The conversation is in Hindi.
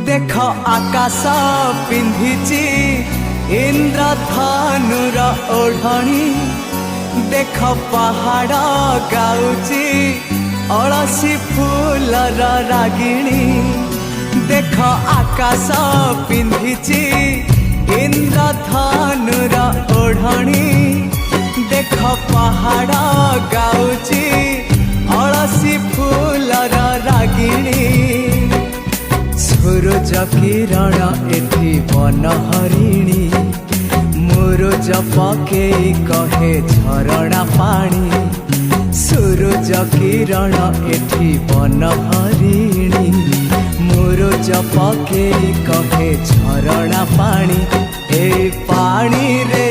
देख आकाश पिंधिची इंद्रधनुर ओढ़णी देख पहाड़ गाउची अलसी फूलर रागिणी देख आकाश पिंधिची इंद्रधनुर ओढ़णी देख पहाड़ गाउची अलसी फूलर रागिणी सूरज किरण एठी बनहरिणी मुरुज पकेई कहे झरणा पानी सूरज किरण एठी बनहरिणी मुरुज पकेई कहे झरणा पानी ए पानी रे